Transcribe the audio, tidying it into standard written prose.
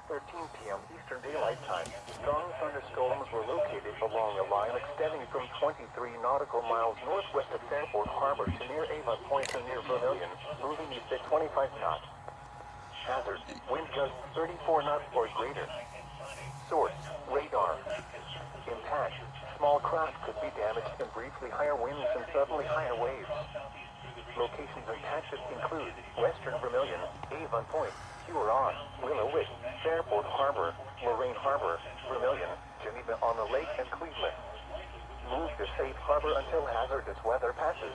12:13 p.m. Eastern Daylight Time. Strong thunderstorms were located along a line extending from 23 nautical miles northwest of Fairport Harbor to near Avon Point and near Vermilion, moving east at 25 knots. Hazard, wind gusts 34 knots or greater. Source, radar. Impact, small craft could be damaged and briefly higher winds and suddenly higher waves. Locations impacted include Western Vermilion, Avon Point, Huron, Willowick, Fairport Harbor, Lorraine Harbor, Vermilion, Geneva on the Lake, and Cleveland. Move to safe harbor until hazardous weather passes.